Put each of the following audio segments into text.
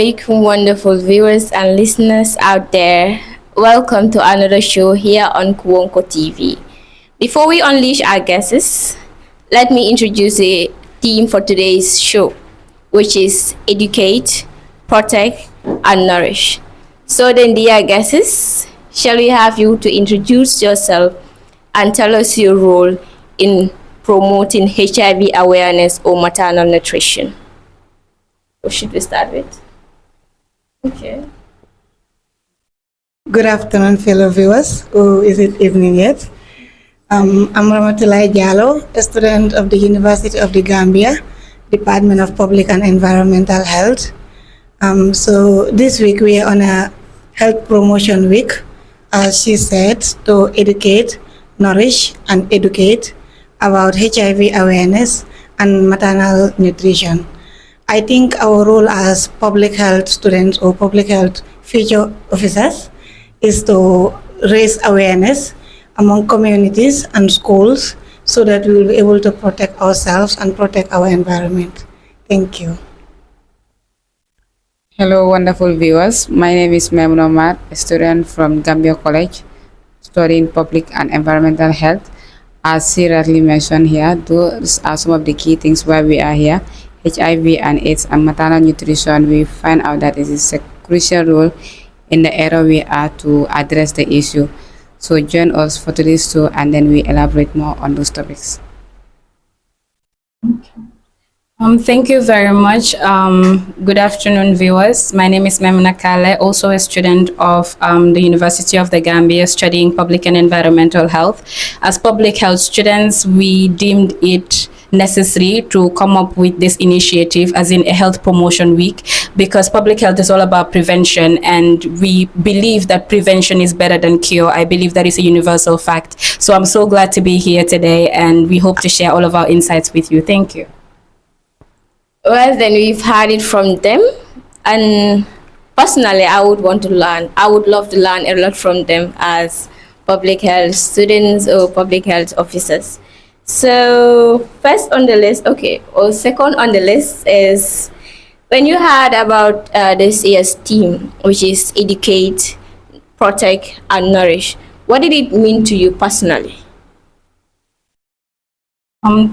Big, wonderful viewers and listeners out there. Welcome to another show here on Kuwonko TV. Before we unleash our guesses, let me introduce the theme for today's show, which is educate, protect, and nourish. So then, dear guesses, shall we have you to introduce yourself and tell us your role in promoting HIV awareness or maternal nutrition? What should we start with? Okay. Good afternoon, fellow viewers, or is it evening yet? I'm Ramatulai Jallo, a student of the University of the Gambia, Department of Public and Environmental Health. So this week we are on a health promotion week, as she said, to educate, nourish, and educate about HIV awareness and maternal nutrition. I think our role as public health students or public health future officers is to raise awareness among communities and schools so that we will be able to protect ourselves and protect our environment. Thank you. Hello, wonderful viewers. My name is Maimun Omar, a student from Gambia College, studying public and environmental health. As she rightly mentioned here, those are some of the key things why we are here. HIV and AIDS and maternal nutrition, we find out that it is a crucial role in the area we are to address the issue. So join us for today's show and then we elaborate more on those topics. Thank you very much. Good afternoon, viewers. My name is Memuna Kale, also a student of the University of the Gambia, studying public and environmental health. As public health students, we deemed it necessary to come up with this initiative as in a health promotion week, because public health is all about prevention and we believe that prevention is better than cure. I believe that is a universal fact. So I'm so glad to be here today and we hope to share all of our insights with you. Thank you. Well, then we've heard it from them, and personally, I would want to learn. I would love to learn a lot from them as public health students or public health officers. So, first on the list, or second on the list is when you heard about this year's theme, which is educate, protect, and nourish. What did it mean to you personally?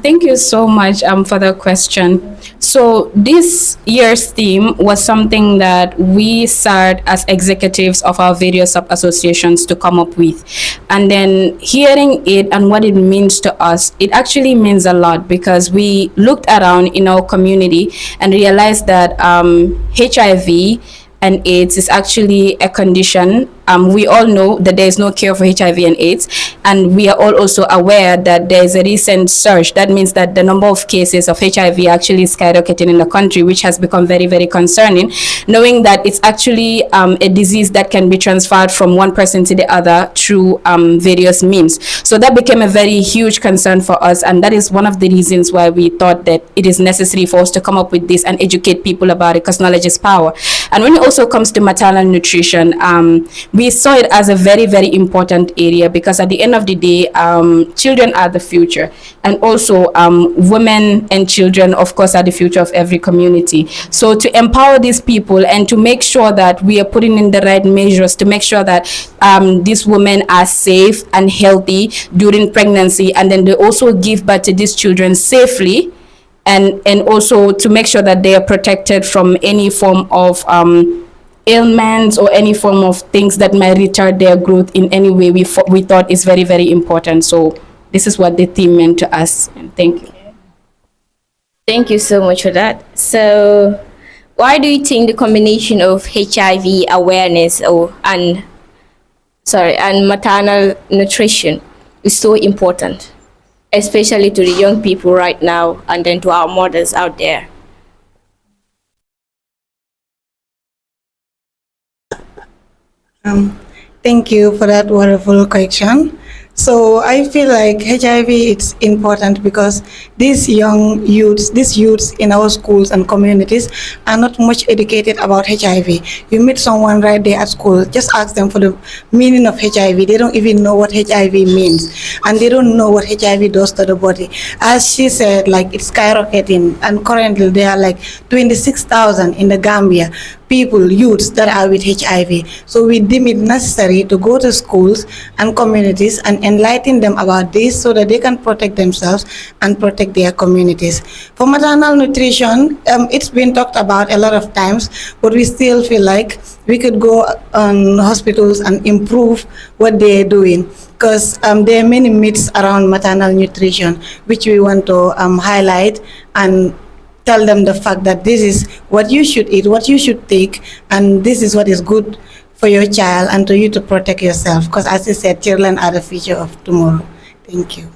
Thank you so much for the question. So this year's theme was something that we started as executives of our various sub-associations to come up with. And then hearing it and what it means to us, it actually means a lot because we looked around in our community and realized that HIV and AIDS is actually a condition. We all know that there is no cure for HIV and AIDS, and we are all also aware that there is a recent surge. That means that the number of cases of HIV actually is skyrocketing in the country, which has become very, very concerning, knowing that it's actually a disease that can be transferred from one person to the other through various means. So that became a very huge concern for us, and that is one of the reasons why we thought that it is necessary for us to come up with this and educate people about it, because knowledge is power. And when it also comes to maternal nutrition, we saw it as a very, very important area because at the end of the day, children are the future. And also women and children, of course, are the future of every community. So to empower these people and to make sure that we are putting in the right measures to make sure that these women are safe and healthy during pregnancy, and then they also give birth to these children safely, and also to make sure that they are protected from any form of ailments or any form of things that might retard their growth in any way, we thought is very, very important. So this is what the theme meant to us. And thank you. Thank you so much for that. So why do you think the combination of HIV awareness and maternal nutrition is so important, especially to the young people right now and then to our mothers out there? Thank you for that wonderful question. So I feel like HIV is important because these youths in our schools and communities are not much educated about HIV. You meet someone right there at school, just ask them for the meaning of HIV. They don't even know what HIV means, and they don't know what HIV does to the body. As she said, like it's skyrocketing, and currently there are like 26,000 in the Gambia. people, youths that are with HIV. So we deem it necessary to go to schools and communities and enlighten them about this so that they can protect themselves and protect their communities. For maternal nutrition, it's been talked about a lot of times, but we still feel like we could go on hospitals and improve what they're doing, because there are many myths around maternal nutrition which we want to highlight and tell them the fact that this is what you should eat, what you should take, and this is what is good for your child and to you to protect yourself. Because as you said, children are the future of tomorrow. Thank you.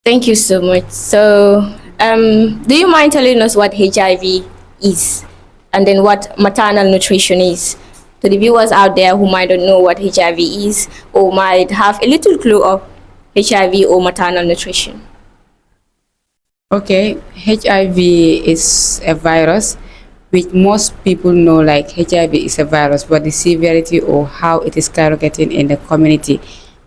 Thank you so much. So, do you mind telling us what HIV is and then what maternal nutrition is? To the viewers out there who might not know what HIV is or might have a little clue of HIV or maternal nutrition. Okay, HIV is a virus which most people know like HIV is a virus, but the severity or how it is skyrocketing in the community,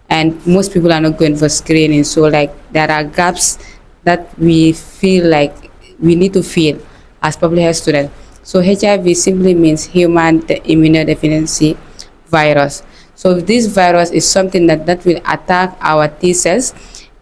and most people are not going for screening. So like there are gaps that we feel like we need to fill as public health students. So HIV simply means human immunodeficiency virus. So this virus is something that will attack our T cells.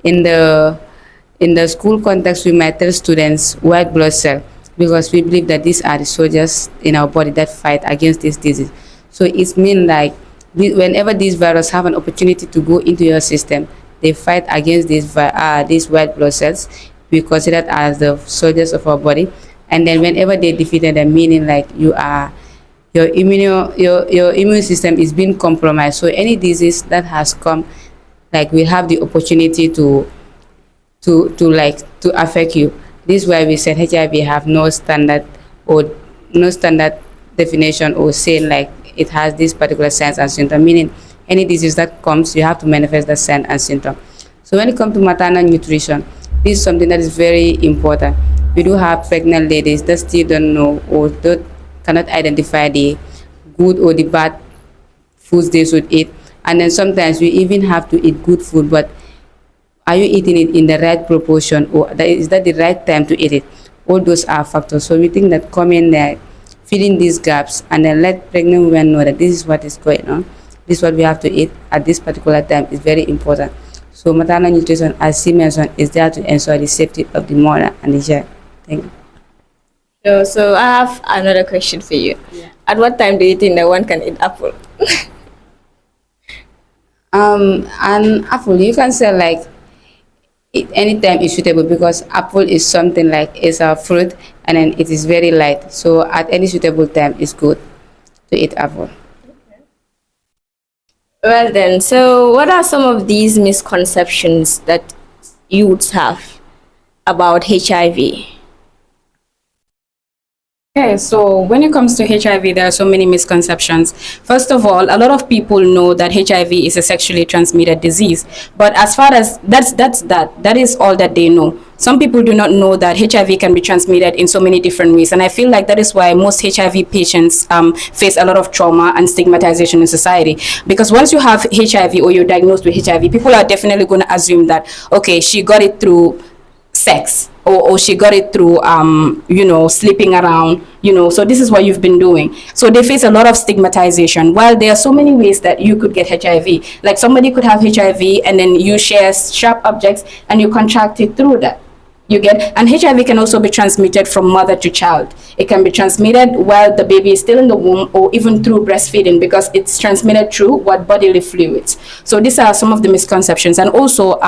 In the school context, we might tell students white blood cell because we believe that these are the soldiers in our body that fight against this disease. So it means like whenever these viruses have an opportunity to go into your system, they fight against these white blood cells. We consider it as the soldiers of our body. And then whenever they defeated them, meaning like your immune system is being compromised. So any disease that has come, like we have the opportunity to affect you. This is why we said HIV have no standard or no standard definition or saying like it has this particular signs and symptom, meaning any disease that comes, you have to manifest the sign and symptom. So when it comes to maternal nutrition, this is something that is very important. We do have pregnant ladies that still don't know or cannot identify the good or the bad foods they should eat. And then sometimes we even have to eat good food, but are you eating it in the right proportion, or is that the right time to eat it? All those are factors. So we think that coming there, filling these gaps, and then let pregnant women know that this is what is going on, this is what we have to eat at this particular time is very important. So maternal nutrition, as she mentioned, is there to ensure the safety of the mother and the child. Thank you. So I have another question for you. Yeah. At what time do you think that one can eat apple? An apple you can say like anytime is suitable because apple is something like it's a fruit and then it is very light. So at any suitable time it's good to eat apple. Well then, so what are some of these misconceptions that youths have about HIV? Okay, so when it comes to HIV, there are so many misconceptions. First of all, a lot of people know that HIV is a sexually transmitted disease, but as far as that is all that they know. Some people do not know that HIV can be transmitted in so many different ways, and I feel like that is why most HIV patients face a lot of trauma and stigmatization in society. Because once you have HIV or you're diagnosed with HIV, people are definitely going to assume that okay, she got it through sex, or she got it through sleeping around, so this is what you've been doing. So they face a lot of stigmatization, while there are so many ways that you could get HIV. Like somebody could have HIV and then you share sharp objects and you contract it through that, you get. And HIV can also be transmitted from mother to child. It can be transmitted while the baby is still in the womb or even through breastfeeding, because it's transmitted through what bodily fluids. So these are some of the misconceptions. And also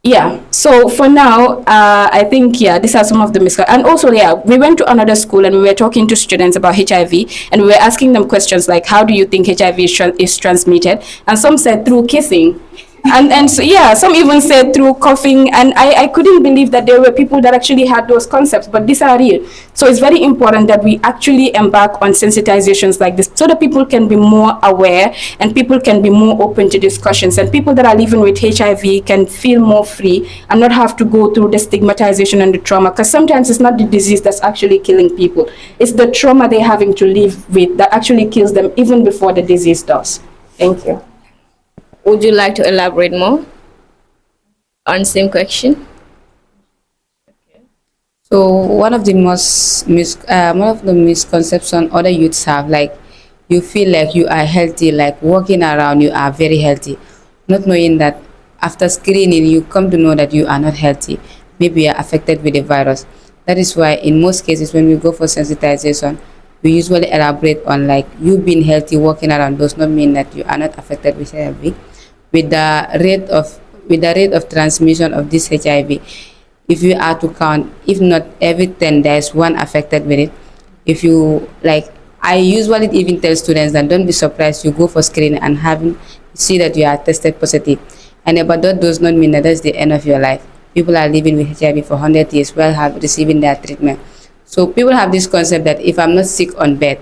yeah, so for now, I think, yeah, these are some of the misconceptions. And also, yeah, we went to another school and we were talking to students about HIV, and we were asking them questions like, how do you think HIV is transmitted? And some said through kissing. And so, yeah, some even said through coughing, and I couldn't believe that there were people that actually had those concepts, but these are real. So it's very important that we actually embark on sensitizations like this so that people can be more aware and people can be more open to discussions, and people that are living with HIV can feel more free and not have to go through the stigmatization and the trauma, because sometimes it's not the disease that's actually killing people, it's the trauma they're having to live with that actually kills them even before the disease does. Thank you. Would you like to elaborate more on same question? So one of the misconception other youths have, like you feel like you are healthy, like walking around you are very healthy, not knowing that after screening you come to know that you are not healthy. Maybe you are affected with the virus. That is why in most cases when we go for sensitization, we usually elaborate on like you being healthy walking around does not mean that you are not affected with HIV. With the rate of transmission of this HIV, if you are to count, if not every 10 there's one affected with it. If you like, I usually even tell students that don't be surprised you go for screening and having see that you are tested positive, and but that does not mean that that's the end of your life. People are living with HIV for 100 years while have receiving their treatment. So people have this concept that if I'm not sick on bed,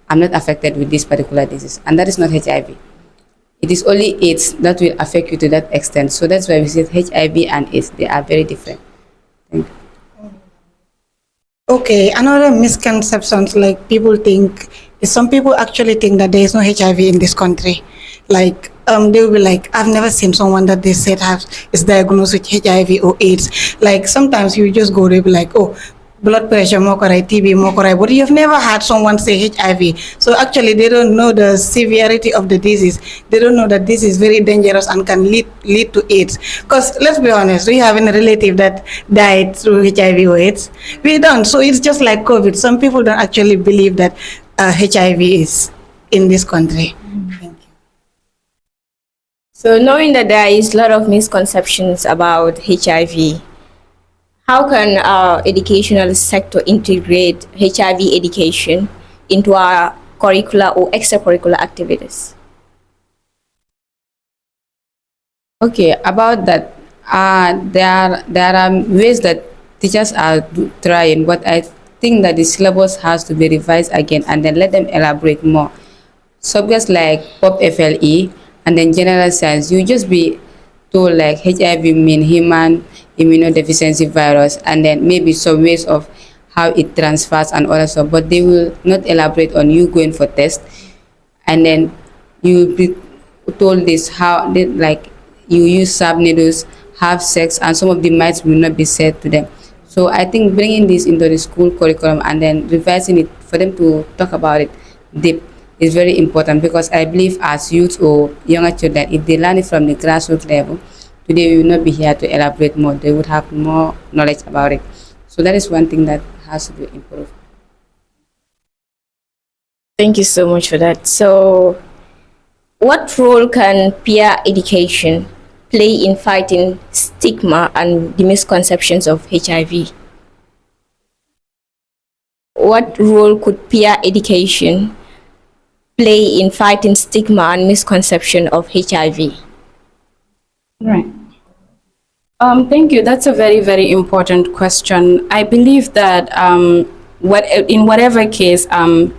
I'm not affected with this particular disease, and that is not HIV. It is only AIDS that will affect you to that extent. So that's why we say HIV and AIDS, they are very different. Thank you. Okay, another misconceptions like people think is some people actually think that there is no HIV in this country. Like they will be like, I've never seen someone that they said has is diagnosed with HIV or AIDS. Like sometimes you just go, they be like, oh, blood pressure, mokorai, TB, mokorai, but you've never had someone say HIV. So actually, they don't know the severity of the disease. They don't know that this is very dangerous and can lead to AIDS. Because let's be honest, we have a relative that died through HIV or AIDS. We don't. So it's just like COVID. Some people don't actually believe that HIV is in this country. Thank you. So knowing that there is a lot of misconceptions about HIV, how can our educational sector integrate HIV education into our curricular or extracurricular activities? Okay, about that, there are ways that teachers are trying, but I think that the syllabus has to be revised again and then let them elaborate more. Subjects like pop FLE and then general science, you just be told like HIV mean human immunodeficiency virus, and then maybe some ways of how it transfers and other stuff, but they will not elaborate on you going for test, and then you will be told this how they, like you use sub needles, have sex, and some of the myths will not be said to them. So I think bringing this into the school curriculum and then revising it for them to talk about it deep is very important, because I believe as youth or younger children, if they learn it from the grassroots level, today we will not be here to elaborate more. They would have more knowledge about it. So that is one thing that has to be improved. Thank you so much for that. So, what role can peer education play in fighting stigma and the misconceptions of HIV? What role could peer education play in fighting stigma and misconception of HIV? Right. Thank you. That's a very, very important question. I believe that in whatever case, the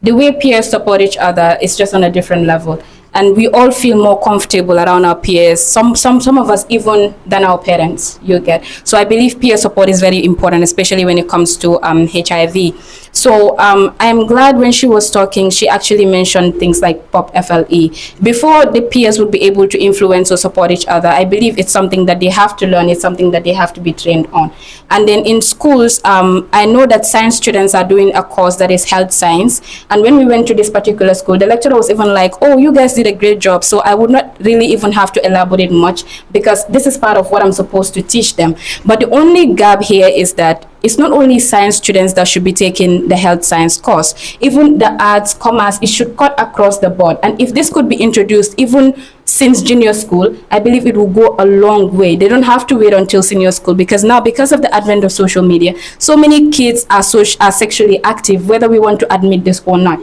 way peers support each other is just on a different level, and we all feel more comfortable around our peers. Some of us even than our parents. You get. So I believe peer support is very important, especially when it comes to HIV. So I'm glad when she was talking, she actually mentioned things like POP FLE. Before the peers would be able to influence or support each other, I believe it's something that they have to learn. It's something that they have to be trained on. And then in schools, I know that science students are doing a course that is health science. And when we went to this particular school, the lecturer was even like, oh, you guys did a great job. So I would not really even have to elaborate much, because this is part of what I'm supposed to teach them. But the only gap here is that it's not only science students that should be taking the health science course. Even the arts, commerce, it should cut across the board. And if this could be introduced even since junior school, I believe it will go a long way. They don't have to wait until senior school, because now, because of the advent of social media, so many kids are sexually active, whether we want to admit this or not.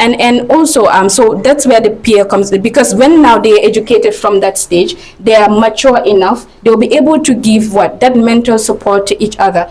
And also so that's where the peer comes in, because when now they are educated from that stage, they are mature enough, they'll be able to give that mental support to each other.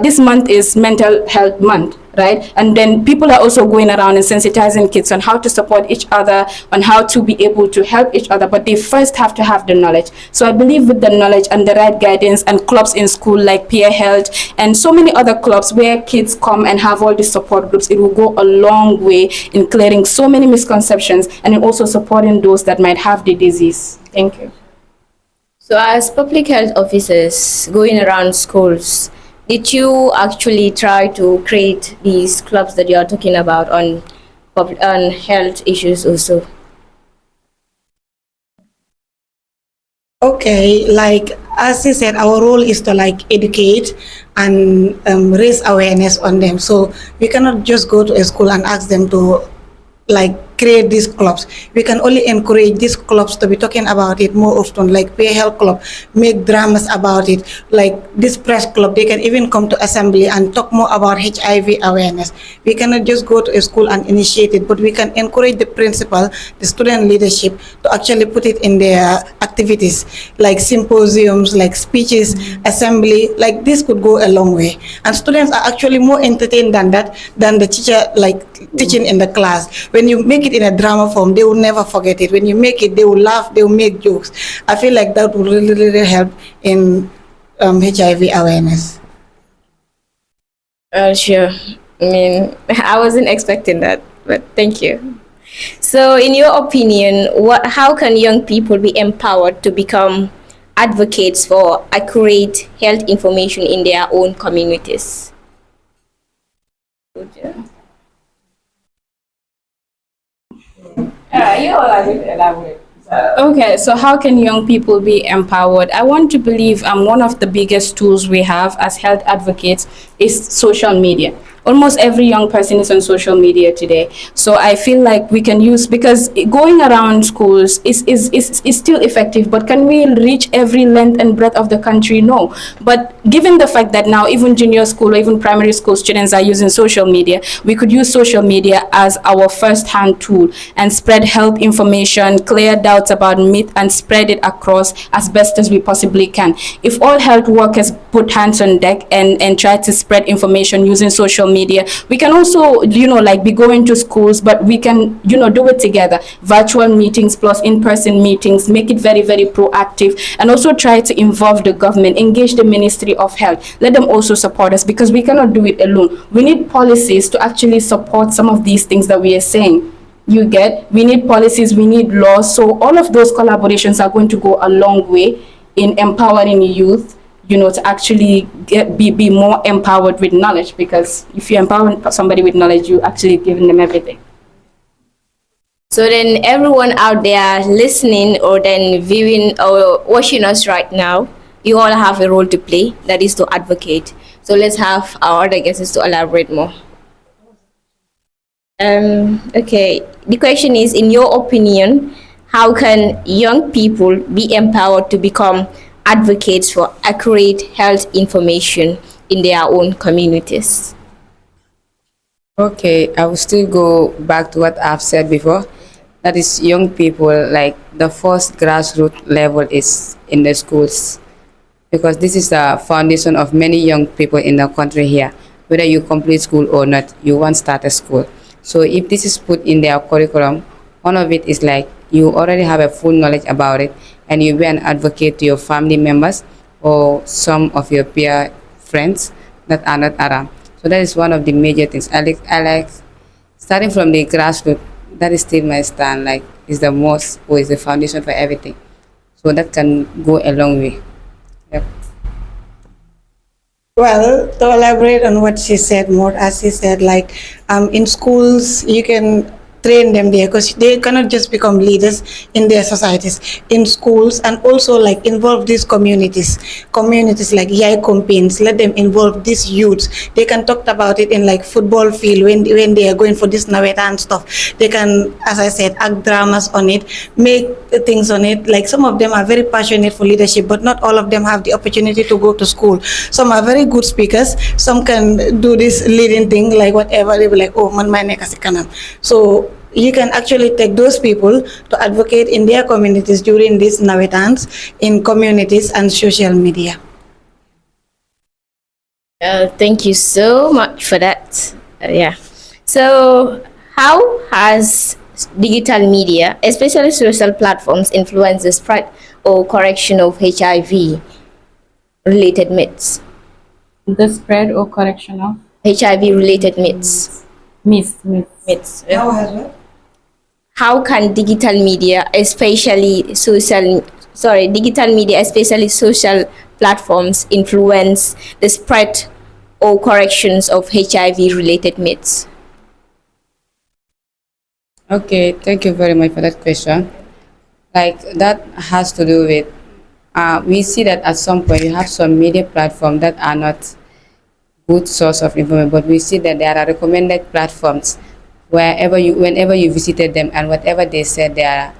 This month is mental health month, right? And then people are also going around and sensitizing kids on how to support each other, on how to be able to help each other, but they first have to have the knowledge. So I believe with the knowledge and the right guidance and clubs in school like peer health and so many other clubs where kids come and have all these support groups, it will go a long way in clearing so many misconceptions and in also supporting those that might have the disease. Thank you. So, as public health officers going around schools, Did you actually try to create these clubs that you are talking about on on health issues also? Okay, like as you said, our role is to like educate and raise awareness on them. So we cannot just go to a school and ask them to like create these clubs. We can only encourage these clubs to be talking about it more often, like peer health club, make dramas about it, like this press club, they can even come to assembly and talk more about HIV awareness. We cannot just go to a school and initiate it, but we can encourage the principal, the student leadership to actually put it in their activities, like symposiums, like speeches, assembly, like this could go a long way. And students are actually more entertained than that, than the teacher like teaching in the class. When you make it in a drama form, they will never forget it. When you make it, they will laugh, they will make jokes. I feel like that will really, really help in HIV awareness. Sure. I mean, I wasn't expecting that, but thank you. So, in your opinion, how can young people be empowered to become advocates for accurate health information in their own communities? You elaborate. Okay, so how can young people be empowered? I want to believe one of the biggest tools we have as health advocates is social media. Almost every young person is on social media today. So I feel like we can use, because going around schools is still effective, but can we reach every length and breadth of the country? No. But given the fact that now even junior school or even primary school students are using social media, we could use social media as our first hand tool and spread health information, clear doubts about myth, and spread it across as best as we possibly can. If all health workers put hands on deck and try to spread information using social media, we can also, like be going to schools, but we can, do it together. Virtual meetings plus in-person meetings, make it very, very proactive, and also try to involve the government, engage the Ministry of Health. Let them also support us, because we cannot do it alone. We need policies to actually support some of these things that we are saying. You get, we need policies, we need laws. So all of those collaborations are going to go a long way in empowering youth, to actually be more empowered with knowledge, because if you empower somebody with knowledge, you actually giving them everything. So then everyone out there listening or then viewing or watching us right now, you all have a role to play, that is to advocate. So let's have our other guests to elaborate more. Okay, the question is, in your opinion, how can young people be empowered to become advocates for accurate health information in their own communities? Okay, I will still go back to what I've said before. That is, young people, like the first grassroots level is in the schools, because this is the foundation of many young people in the country here. Whether you complete school or not, you want to start a school. So if this is put in their curriculum, one of it is like you already have a full knowledge about it, and you be an advocate to your family members or some of your peer friends that are not around. So that is one of the major things. I like starting from the grassroots. That is still my stand. Like, is the most or is the foundation for everything. So that can go a long way. Yep. Well, to elaborate on what she said more, as she said, like in schools, you can train them there because they cannot just become leaders in their societies. In schools, and also like involve these communities like Yai campaigns. Let them involve these youths. They can talk about it in like football field when they are going for this naweta and stuff. They can, as I said, act dramas on it, make things on it. Like some of them are very passionate for leadership, but not all of them have the opportunity to go to school. Some are very good speakers. Some can do this leading thing, like whatever. They be like, oh man, my neck is kanam. So you can actually take those people to advocate in their communities during these nawetans in communities and social media. Thank you so much for that. Yeah. So, how has digital media, especially social platforms, influenced the spread or correction of HIV related myths? The spread or correction of HIV related myths. myths. Yeah. How has what? How can digital media, especially social platforms, influence the spread or corrections of HIV related myths? Okay, thank you very much for that question. Like that has to do with we see that at some point you have some media platforms that are not good source of information, but we see that there are recommended platforms whenever you visited them and whatever they said they are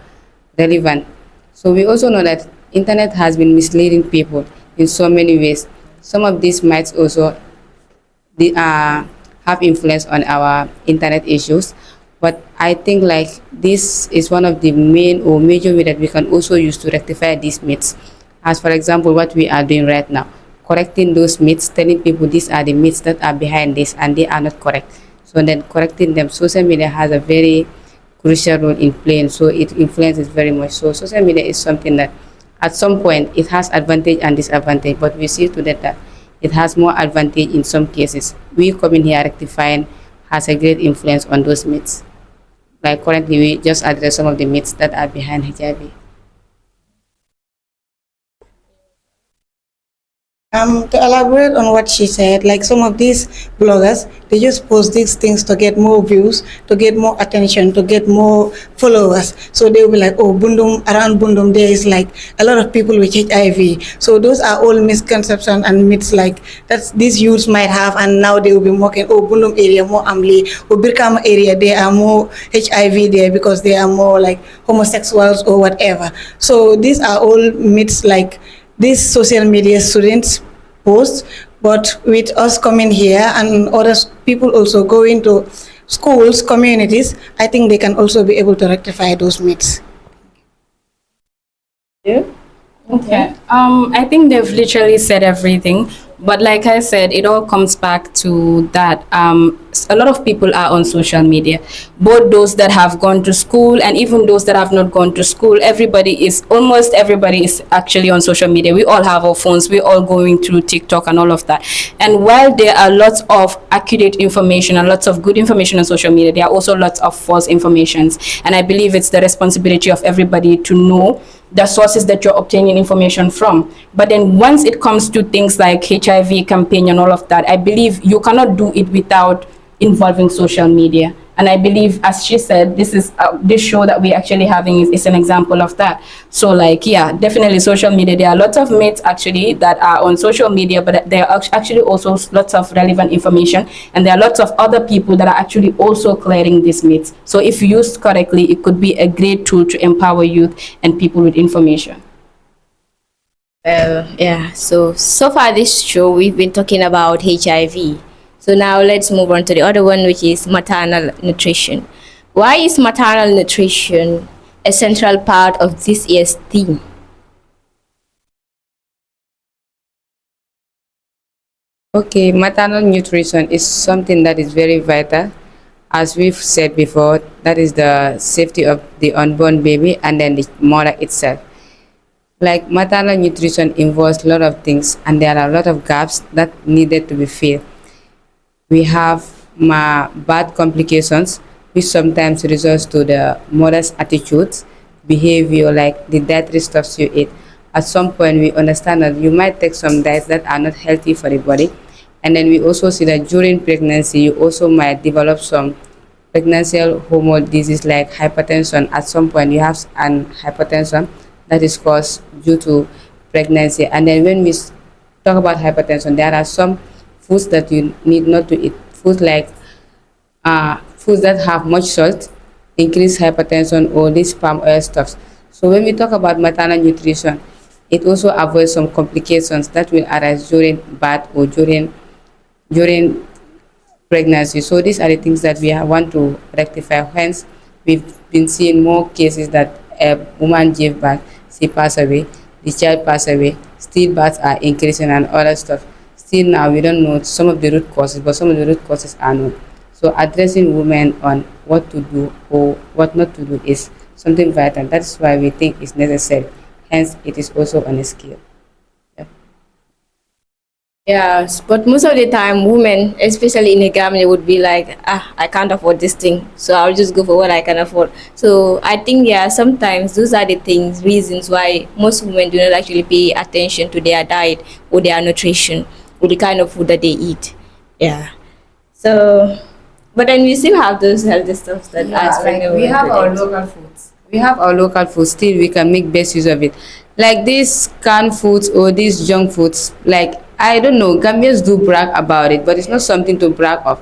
relevant. So we also know that internet has been misleading people in so many ways. Some of these might also have influence on our internet issues, but I think like this is one of the main or major way that we can also use to rectify these myths, as for example what we are doing right now, correcting those myths, telling people these are the myths that are behind this and they are not correct, so then correcting them. Social media has a very crucial role in playing, so it influences very much. So social media is something that at some point it has advantage and disadvantage, but we see to that it has more advantage in some cases. We coming here rectifying has a great influence on those myths. Like currently we just address some of the myths that are behind HIV. To elaborate on what she said, like some of these bloggers, they just post these things to get more views, to get more attention, to get more followers. So they'll be like, oh, Bundum, around Bundum, there is like a lot of people with HIV. So those are all misconceptions and myths like that these youths might have, and now they will be mocking, oh, Bundum area more Amli, or Birkama area, there are more HIV there because they are more like homosexuals or whatever. So these are all myths like these social media students post, but with us coming here and other people also going to schools, communities, I think they can also be able to rectify those myths. Yeah. Okay. I think they've literally said everything. But like I said, it all comes back to that a lot of people are on social media, both those that have gone to school and even those that have not gone to school. Almost everybody is actually on social media. We all have our phones, we're all going through TikTok and all of that. And while there are lots of accurate information and lots of good information on social media, there are also lots of false informations. And I believe it's the responsibility of everybody to know the sources that you're obtaining information from. But then once it comes to things like HIV campaign and all of that, I believe you cannot do it without involving social media. And I believe, as she said, this show that we're actually having is an example of that. So like, yeah, definitely social media. There are lots of myths actually that are on social media, but there are actually also lots of relevant information. And there are lots of other people that are actually also clearing these myths. So if used correctly, it could be a great tool to empower youth and people with information. Well, yeah. So far this show we've been talking about HIV. So now let's move on to the other one, which is maternal nutrition. Why is maternal nutrition a central part of this year's theme? Okay, maternal nutrition is something that is very vital. As we've said before, that is the safety of the unborn baby and then the mother itself. Like maternal nutrition involves a lot of things and there are a lot of gaps that needed to be filled. We have bad complications, which sometimes results to the mother's attitudes, behavior, like the dietary stuffs you eat. At some point, we understand that you might take some diets that are not healthy for the body, and then we also see that during pregnancy, you also might develop some pregnancy hormone disease like hypertension. At some point, you have an hypertension that is caused due to pregnancy, and then when we talk about hypertension, there are some foods that you need not to eat. Foods like foods that have much salt, increase hypertension, or these palm oil stuffs. So when we talk about maternal nutrition, it also avoids some complications that will arise during birth or during pregnancy. So these are the things that we want to rectify. Hence, we've been seeing more cases that a woman gave birth, she passed away, the child passed away, stillbirths are increasing and other stuff. Still now, we don't know some of the root causes, but some of the root causes are known. So addressing women on what to do or what not to do is something vital. That's why we think it's necessary. Hence, it is also on a scale. Yeah. Yes, but most of the time, women, especially in a family, would be like, I can't afford this thing, so I'll just go for what I can afford. So I think, yeah, sometimes those are the things, reasons why most women do not actually pay attention to their diet or their nutrition or the kind of food that they eat. Yeah. So, but then we still have those healthy stuff that Yeah, are like stronger we with have our proteins. local foods. We have our local foods. Still, we can make best use of it. Like these canned foods or these junk foods. Like I don't know, Gambians do brag about it, but it's not something to brag of.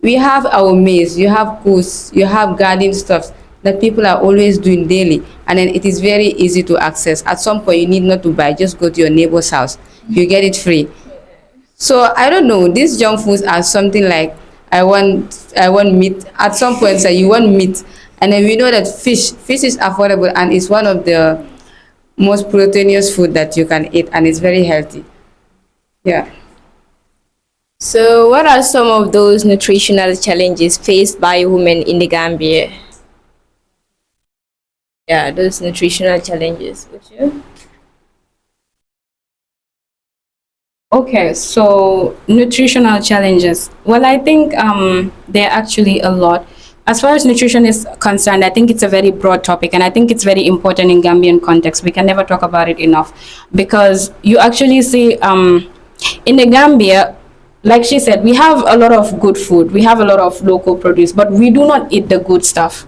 We have our maize. You have coos. You have garden stuff that people are always doing daily, and then it is very easy to access. At some point, you need not to buy. Just go to your neighbor's house. You get it free. So I don't know. These junk foods are something like I want meat. At some point, say you want meat, and then we know that fish is affordable and it's one of the most proteinous food that you can eat, and it's very healthy. Yeah. So, what are some of those nutritional challenges faced by women in the Gambia? Yeah, those nutritional challenges. Would you? Okay, so nutritional challenges. Well, I think there are actually a lot. As far as nutrition is concerned, I think it's a very broad topic, and I think it's very important in Gambian context. We can never talk about it enough because you actually see in the Gambia, like she said, we have a lot of good food, we have a lot of local produce, but we do not eat the good stuff.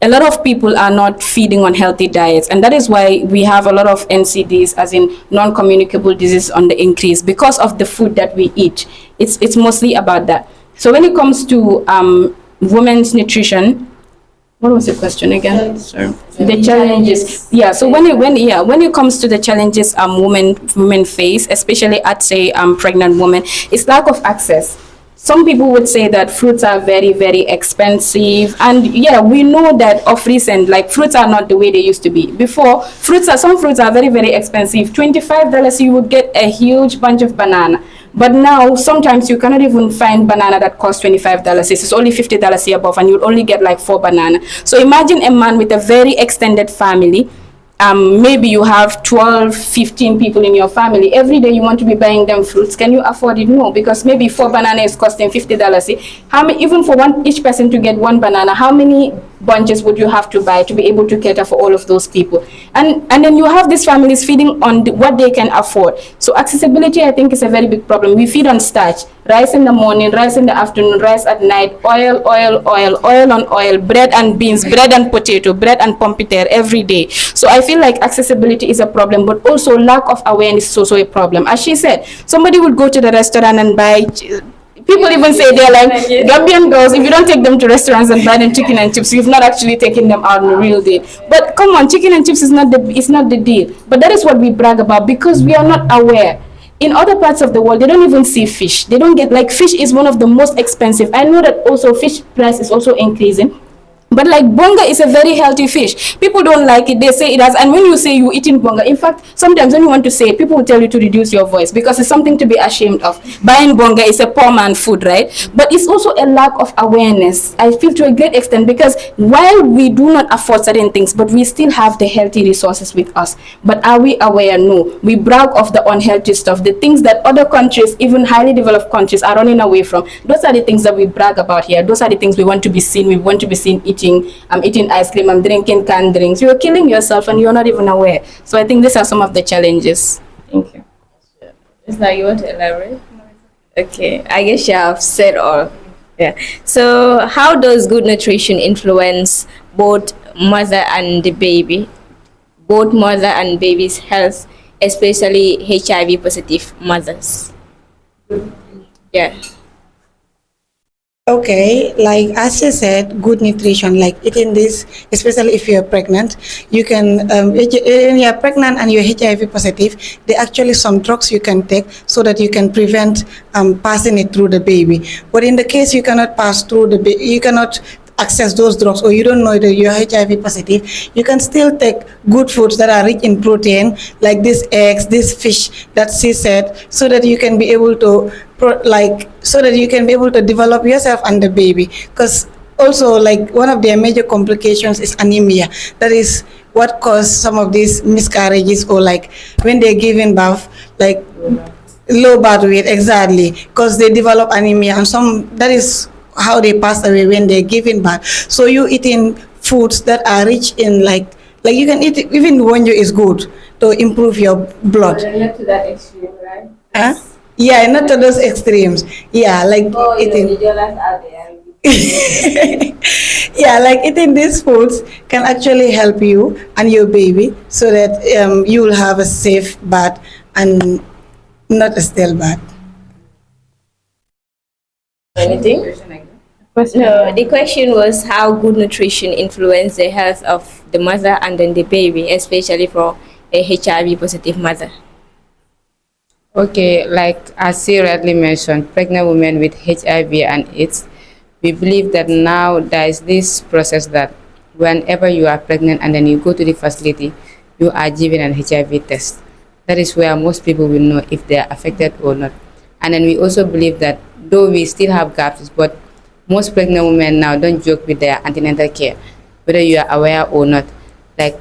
A lot of people are not feeding on healthy diets, and that is why we have a lot of NCDs, as in non-communicable disease, on the increase because of the food that we eat. It's mostly about that. So when it comes to women's nutrition, what was the question again? Sorry. The challenges. Yeah. So when it comes to the challenges women face, especially I'd say pregnant women, it's lack of access. Some people would say that fruits are very, very expensive, and yeah, we know that of recent, like fruits are not the way they used to be before. Some fruits are very, very expensive. $25 you would get a huge bunch of banana, but now sometimes you cannot even find banana that costs $25. It's only $50 here above, and you'll only get like 4 banana. So imagine a man with a very extended family. Maybe you have 12, 15 people in your family. Every day you want to be buying them fruits. Can you afford it? No, because maybe 4 banana is costing $50. How many, even for each person to get 1 banana, how many bunches would you have to buy to be able to cater for all of those people? And then you have these families feeding on what they can afford. So accessibility, I think, is a very big problem. We feed on starch, rice in the morning, rice in the afternoon, rice at night, oil on oil, bread and beans, bread and potato, bread and pompiter every day. So I feel like accessibility is a problem, but also lack of awareness is also a problem. As she said, somebody would go to the restaurant and buy. People even say they're like Gambian girls. If you don't take them to restaurants and buy them chicken and chips, you've not actually taken them out on a real date. But come on, chicken and chips is not the deal. But that is what we brag about because we are not aware. In other parts of the world, they don't even see fish. They don't get, like, fish is one of the most expensive. I know that also fish price is also increasing, but like bonga is a very healthy fish. People don't like it. They say it has, and when you say you eating bonga, in fact, sometimes when you want to say it, people will tell you to reduce your voice because it's something to be ashamed of. Buying bonga is a poor man food, right? But it's also a lack of awareness, I feel, to a great extent, because while we do not afford certain things, but we still have the healthy resources with us. But are we aware? No. We brag of the unhealthy stuff, the things that other countries, even highly developed countries, are running away from. Those are the things that we brag about here. Those are the things we want to be seen. We want to be seen eating. I'm eating ice cream, I'm drinking canned drinks. You're killing yourself and you're not even aware. So I think these are some of the challenges. Thank you. It's like you want to elaborate? Okay, I guess you have said all. Yeah. So, how does good nutrition influence both mother and the baby, both mother and baby's health, especially HIV positive mothers? Yeah. Okay, like as you said, good nutrition, like eating this, especially if you're pregnant, you can, when you're pregnant and you're HIV positive, there are actually some drugs you can take so that you can prevent passing it through the baby. But in the case you cannot pass through the baby, you cannot access those drugs, or you don't know that you're HIV positive, you can still take good foods that are rich in protein, like these eggs, this fish that she said, so that you can be able to so that you can be able to develop yourself and the baby. Because also, like, one of their major complications is anemia. That is what causes some of these miscarriages, or like when they're giving birth, like low birth weight, exactly, because they develop anemia, and some, that is how they pass away when they're giving birth. So you eating foods that are rich in, like you can eat, even wonjo is good to improve your blood. Not to that extreme, right? Huh? Yeah, not to those extremes. Yeah, like eating. Yeah, like eating these foods can actually help you and your baby so that you will have a safe birth and not a stillbirth. Anything? No, the question was how good nutrition influence the health of the mother and then the baby, especially for a HIV positive mother. Okay, like as she rightly mentioned, pregnant women with HIV and AIDS, we believe that now there is this process that whenever you are pregnant and then you go to the facility, you are given an HIV test. That is where most people will know if they are affected or not. And then we also believe that though we still have gaps, but most pregnant women now don't joke with their antenatal care, whether you are aware or not. Like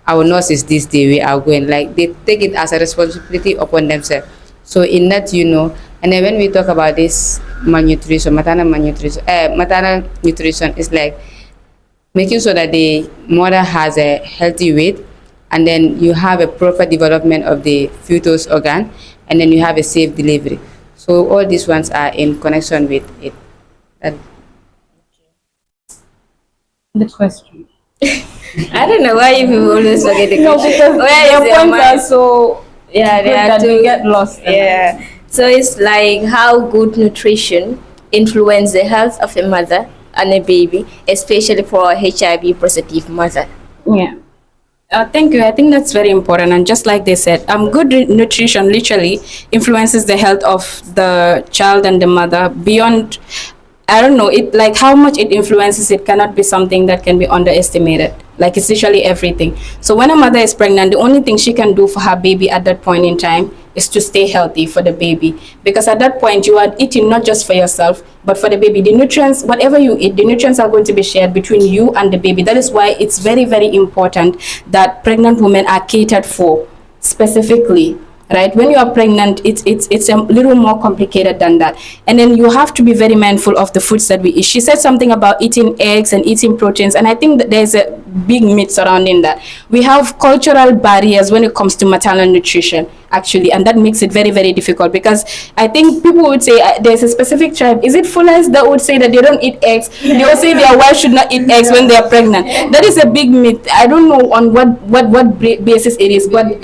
our nurses this day we are going, like they take it as a responsibility upon themselves. So in that, and then when we talk about this malnutrition, maternal nutrition is like making sure that the mother has a healthy weight, and then you have a proper development of the fetus organ, and then you have a safe delivery. So all these ones are in connection with it. That, The question. I don't know why you people always forget the No, question. because Where your is your points are mind? so Yeah, they good are that we too. get lost. Yeah. So it's like how good nutrition influence the health of a mother and a baby, especially for a HIV positive mother. Yeah. Thank you. I think that's very important. And just like they said, good nutrition literally influences the health of the child and the mother beyond. I don't know it, like how much it influences it cannot be something that can be underestimated. Like it's literally everything. So when a mother is pregnant, the only thing she can do for her baby at that point in time is to stay healthy for the baby, because at that point you are eating not just for yourself but for the baby. The nutrients, whatever you eat, the nutrients are going to be shared between you and the baby. That is why it's very, very important that pregnant women are catered for specifically, right? When you are pregnant, it's a little more complicated than that. And then you have to be very mindful of the foods that we eat. She said something about eating eggs and eating proteins, and I think that there's a big myth surrounding that. We have cultural barriers when it comes to maternal nutrition, actually, and that makes it very, very difficult, because I think people would say there's a specific tribe, is it Fullers, that would say that they don't eat eggs. They will say their wife should not eat eggs when they are pregnant. That is a big myth. I don't know on what basis it is, but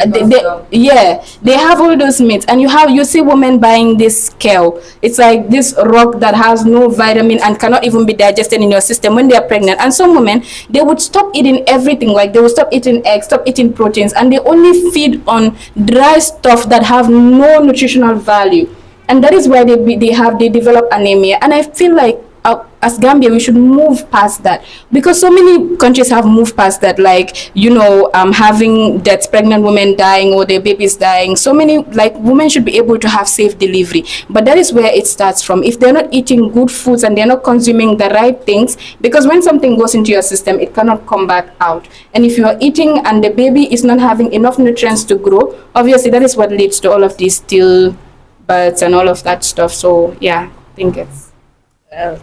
yeah, they have all those myths. And you see women buying this kale. It's like this rock that has no vitamin and cannot even be digested in your system when they are pregnant. And some women, they would stop eating everything, like they would stop eating eggs, stop eating proteins, and they only feed on dry stuff that have no nutritional value. And that is why they develop anemia. And I feel like as Gambia, we should move past that, because so many countries have moved past that, like having deaths, pregnant women dying or their babies dying. So many, like, women should be able to have safe delivery, but that is where it starts from. If they're not eating good foods and they're not consuming the right things, because when something goes into your system, it cannot come back out. And if you are eating and the baby is not having enough nutrients to grow, obviously that is what leads to all of these stillbirths and all of that stuff. So yeah, I think it's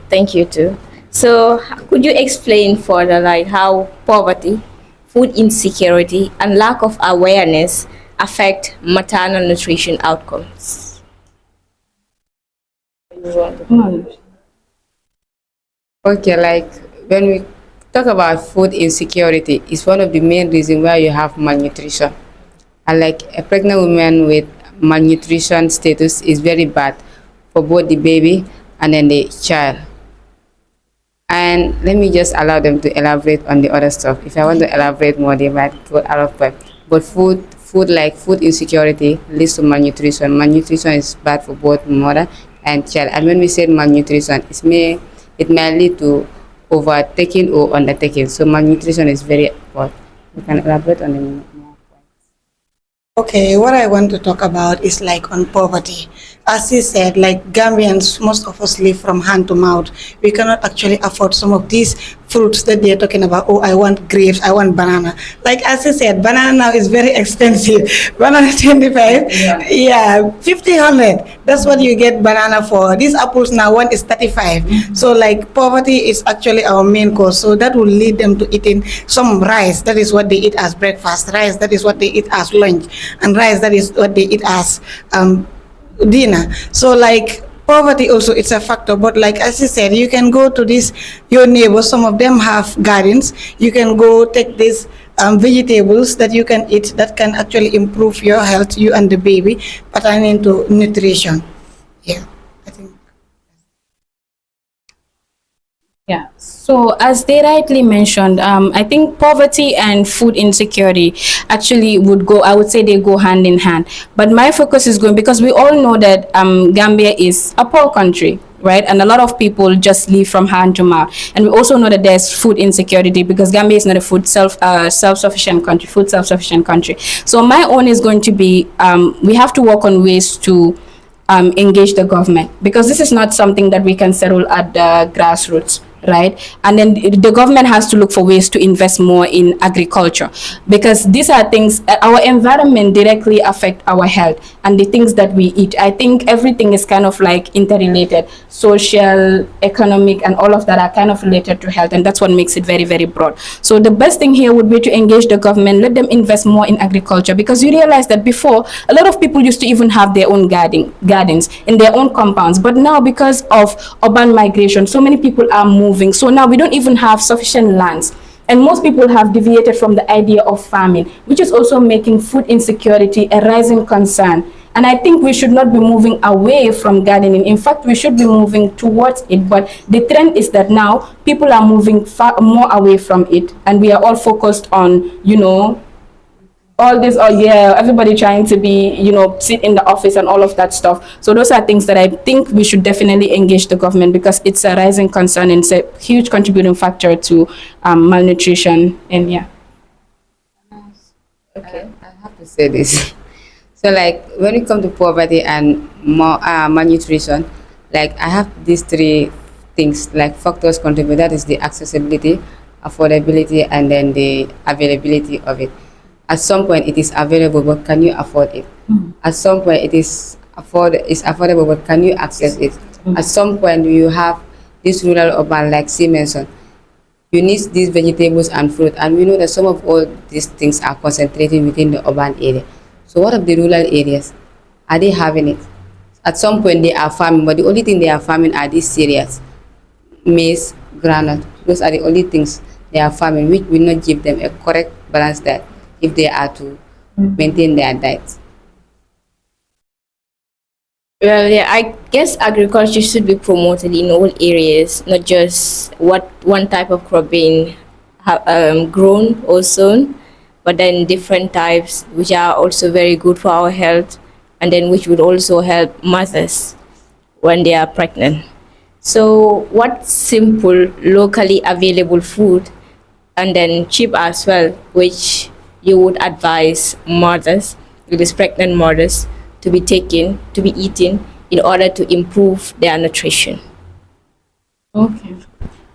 Thank you too. So, could you explain further, like how poverty, food insecurity, and lack of awareness affect maternal nutrition outcomes? okay, like when we talk about food insecurity, it's one of the main reasons why you have malnutrition. And like a pregnant woman with malnutrition status is very bad for both the baby and then the child. And let me just allow them to elaborate on the other stuff. If I want to elaborate more, they might go out of point. But food insecurity leads to malnutrition. Malnutrition is bad for both mother and child. And when we say malnutrition, it may lead to overtaking or undertaking. So malnutrition is very important. You can elaborate on the more. Okay, what I want to talk about is like on poverty. As he said, like Gambians, most of us live from hand to mouth. We cannot actually afford some of these fruits that they're talking about. Oh, I want grapes, I want banana. Like as he said, banana now is very expensive. Banana 25, yeah, 50, 100. That's what you get banana for. These apples now, one is 35. So like poverty is actually our main cause. So that will lead them to eating some rice. That is what they eat as breakfast. Rice, that is what they eat as lunch. And rice, that is what they eat as dinner. So like poverty also it's a factor, but like as you said, you can go to this your neighbors. Some of them have gardens. You can go take these vegetables that you can eat that can actually improve your health, you and the baby, pertaining to nutrition. Yeah, I think. Yeah. So, as they rightly mentioned, I think poverty and food insecurity actually would go, I would say they go hand in hand. But my focus is going because we all know that Gambia is a poor country, right? And a lot of people just live from hand to mouth. And we also know that there's food insecurity because Gambia is not a food self-sufficient country, food self-sufficient country. So, my own is going to be we have to work on ways to engage the government because this is not something that we can settle at the grassroots, right? And then the government has to look for ways to invest more in agriculture because these are things, our environment directly affect our health and the things that we eat. I think everything is kind of like interrelated. Social, economic, and all of that are kind of related to health, and that's what makes it very, very broad. So the best thing here would be to engage the government, let them invest more in agriculture because you realize that before a lot of people used to even have their own gardens in their own compounds, but now because of urban migration, so many people are moving. So now we don't even have sufficient lands. And most people have deviated from the idea of farming, which is also making food insecurity a rising concern. And I think we should not be moving away from gardening. In fact, we should be moving towards it. But the trend is that now people are moving far more away from it. And we are all focused on, all this, oh yeah, everybody trying to be, sit in the office and all of that stuff. So those are things that I think we should definitely engage the government because it's a rising concern and it's a huge contributing factor to malnutrition. And yeah. Okay. I have to say this. So, like, when it comes to poverty and malnutrition, like, I have these three things, like, factors contribute. That is the accessibility, affordability, and then the availability of it. At some point, it is available, but can you afford it? At some point, it's affordable, but can you access it? At some point, you have this rural urban, like she mentioned. You need these vegetables and fruit, and we know that some of all these things are concentrated within the urban area. So what of the rural areas? Are they having it? At some point they are farming, but the only thing they are farming are these cereals, maize, groundnut. Those are the only things they are farming, which will not give them a correct balanced diet if they are to maintain their diet. Well, yeah, I guess agriculture should be promoted in all areas, not just what one type of crop being grown or sown, but then different types which are also very good for our health, and then which would also help mothers when they are pregnant. So, what simple, locally available food, and then cheap as well, which you would advise mothers, these pregnant mothers, to be taken, to be eaten in order to improve their nutrition? Okay.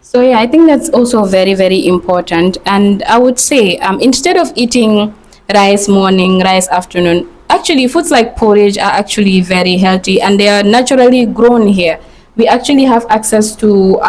So yeah, I think that's also very, very important. And I would say instead of eating rice morning, rice afternoon, actually foods like porridge are actually very healthy and they are naturally grown here. We actually have access to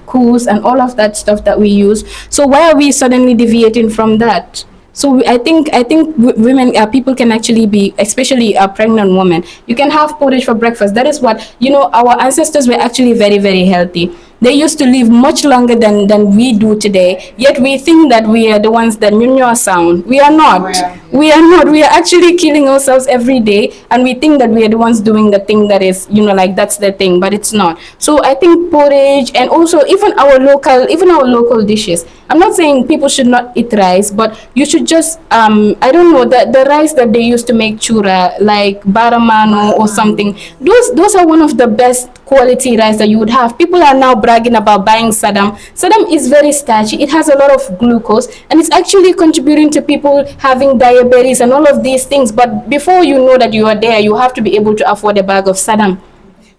coos and all of that stuff that we use. So why are we suddenly deviating from that? So I think women, people can actually be, especially a pregnant woman, you can have porridge for breakfast. That is what, our ancestors were actually very, very healthy. They used to live much longer than we do today. Yet we think that we are the ones that are sound. We are not. We are not. We are actually killing ourselves every day, and we think that we are the ones doing the thing that is, like that's the thing, but it's not. So I think porridge and also even our local dishes. I'm not saying people should not eat rice, but you should just I don't know, the rice that they used to make chura, like baramano or something. Those are one of the best quality rice that you would have. People are now bragging about buying Saddam. Saddam is very starchy. It has a lot of glucose and it's actually contributing to people having diabetes and all of these things. But before you know that you are there, you have to be able to afford a bag of Saddam.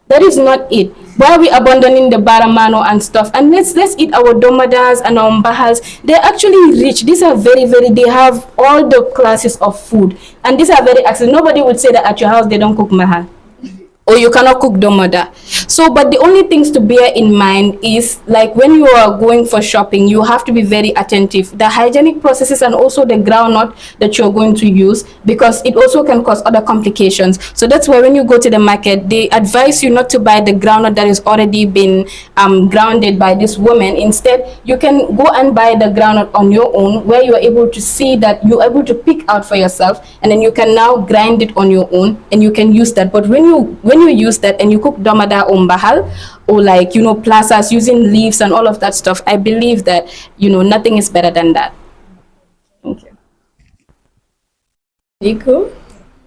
That is not it. Why are we abandoning the baramano and stuff? And let's eat our domadas and our mbahas. They're actually rich. These are very, very, they have all the classes of food. And these are very accessible. Nobody would say that at your house they don't cook mahal. or you cannot cook domada. So, but the only things to bear in mind is like when you are going for shopping, you have to be very attentive. The hygienic processes and also the groundnut that you're going to use, because it also can cause other complications. So that's why when you go to the market, they advise you not to buy the groundnut that is already been grounded by this woman. Instead, you can go and buy the groundnut on your own, where you are able to see that you're able to pick out for yourself, and then you can now grind it on your own and you can use that. But when you use that and you cook domada or mbahal, or like plazas using leaves and all of that stuff, I believe that nothing is better than that. Thank you. You cool?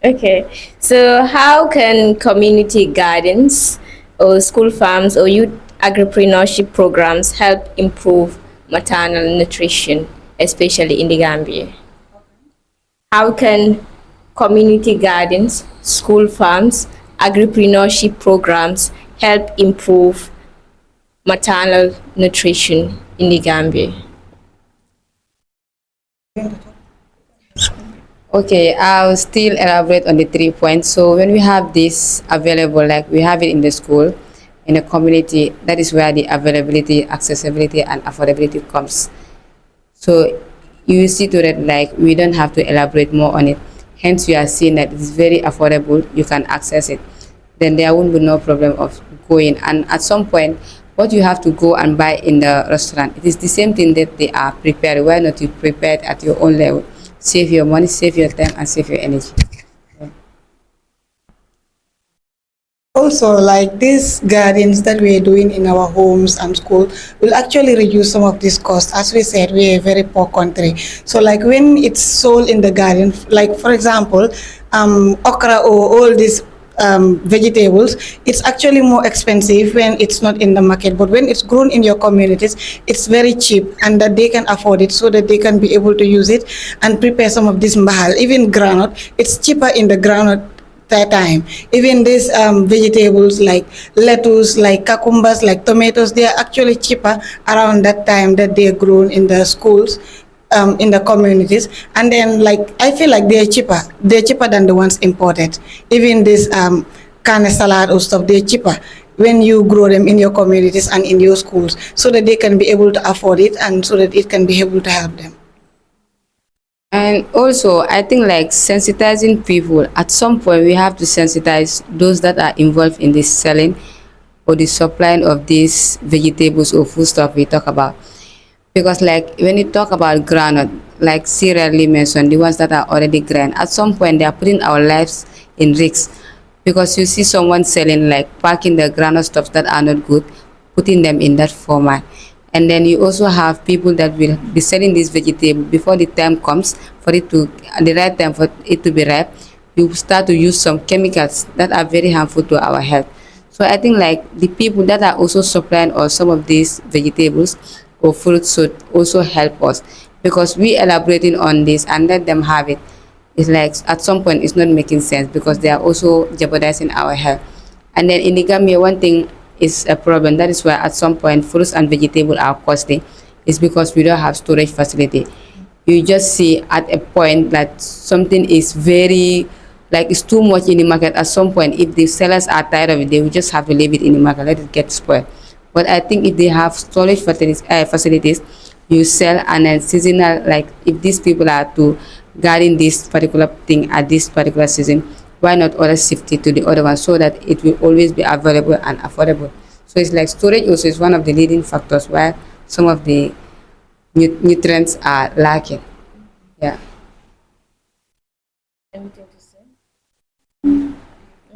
Okay. So how can community gardens or school farms or youth agripreneurship programs help improve maternal nutrition, especially in the Gambia? How can community gardens, school farms, agripreneurship programs help improve maternal nutrition in the Gambia? Okay, I'll still elaborate on the 3 points. So when we have this available, like we have it in the school, in the community, that is where the availability, accessibility, and affordability comes. So you see to that, like we don't have to elaborate more on it. Hence, we are seeing that it's very affordable. You can access it. Then there won't be no problem of going. And at some point, what you have to go and buy in the restaurant, it is the same thing that they are prepared. Why not you prepare it at your own level? Save your money, save your time, and save your energy. Also, like these gardens that we are doing in our homes and school will actually reduce some of this cost. As we said, we are a very poor country. So like when it's sold in the garden, like for example, okra or all these vegetables, it's actually more expensive when it's not in the market. But when it's grown in your communities, it's very cheap and that they can afford it, so that they can be able to use it and prepare some of this mahal. Even granite, it's cheaper in the granite that time. Even these vegetables like lettuce, like cucumbers, like tomatoes, they are actually cheaper around that time that they are grown in the schools, in the communities. And then like I feel like they're cheaper. They're cheaper than the ones imported. Even this carne salad or stuff, they're cheaper when you grow them in your communities and in your schools, so that they can be able to afford it and so that it can be able to help them. And also, I think like sensitizing people, at some point we have to sensitize those that are involved in this selling or the supplying of these vegetables or food stuff we talk about. Because like when you talk about granite, like serially mentioned, the ones that are already ground, at some point they are putting our lives in risk. Because you see someone selling, like packing the granite stuff that are not good, putting them in that format. And then you also have people that will be selling this vegetable before the time comes for it to, the right time for it to be ripe. You start to use some chemicals that are very harmful to our health. So I think like the people that are also supplying us some of these vegetables or fruits should also help us, because we elaborating on this and let them have it. It's like at some point it's not making sense, because they are also jeopardizing our health. And then in the Gambia, one thing is a problem. That is why at some point fruits and vegetables are costly. It's because we don't have storage facility. You just see at a point that something is very, like it's too much in the market. At some point, if the sellers are tired of it, they will just have to leave it in the market, let it get spoiled. But I think if they have storage facilities, you sell, and then seasonal, like if these people are to garden this particular thing at this particular season, why not order shift it to the other one, so that it will always be available and affordable. So it's like storage also is one of the leading factors why some of the nutrients are lacking. Yeah. Anything to say?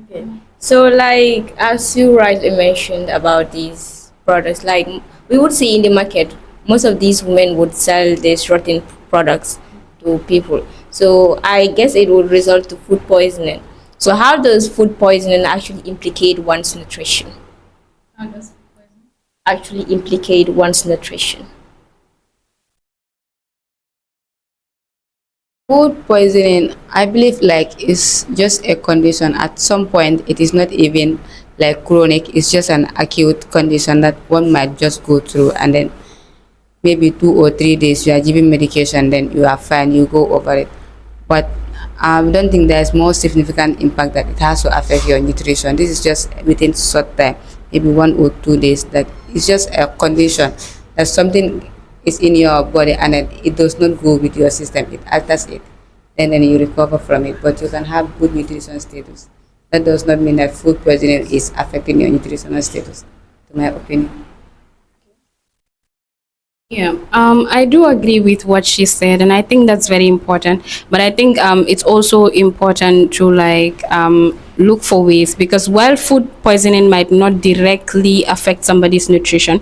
Okay. So, like as you rightly mentioned about these products, like we would see in the market, most of these women would sell these rotten products to people. So I guess it would result to food poisoning. So how does food poisoning actually implicate one's nutrition? Actually implicate one's nutrition? Food poisoning, I believe, like is just a condition. At some point, it is not even like chronic. It's just an acute condition that one might just go through, and then maybe 2 or 3 days you are giving medication, then you are fine, you go over it. But I don't think there's more significant impact that it has to affect your nutrition. This is just within short time, maybe 1 or 2 days. That it's just a condition that something is in your body and then it does not go with your system. It alters it, and then you recover from it. But you can have good nutrition status. That does not mean that food poisoning is affecting your nutritional status, to my opinion. Yeah, I do agree with what she said, and I think that's very important. But I think it's also important to look for ways, because while food poisoning might not directly affect somebody's nutrition,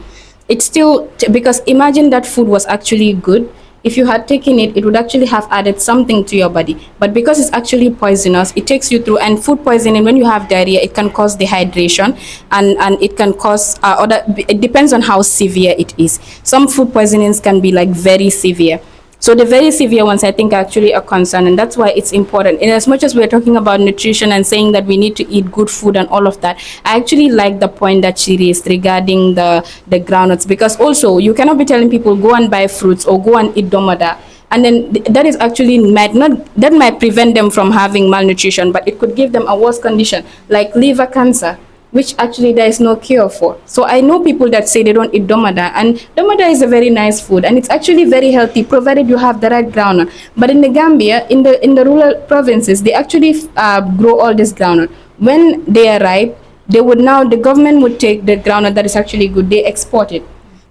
it's still because imagine that food was actually good. If you had taken it, it would actually have added something to your body. But because it's actually poisonous, it takes you through. And food poisoning, when you have diarrhea, it can cause dehydration, and it can cause other. It depends on how severe it is. Some food poisonings can be like very severe. So the very severe ones, I think, are actually a concern, and that's why it's important. In as much as we're talking about nutrition and saying that we need to eat good food and all of that, I actually like the point that she raised regarding the groundnuts, because also you cannot be telling people go and buy fruits or go and eat domada, and then that is actually might not that might prevent them from having malnutrition, but it could give them a worse condition like liver cancer, which actually there is no cure for. So I know people that say they don't eat domada, and domada is a very nice food, and it's actually very healthy provided you have the right groundnut. But in the Gambia, in the rural provinces, they actually grow all this groundnut. When they are ripe, the government would take the groundnut that is actually good, they export it.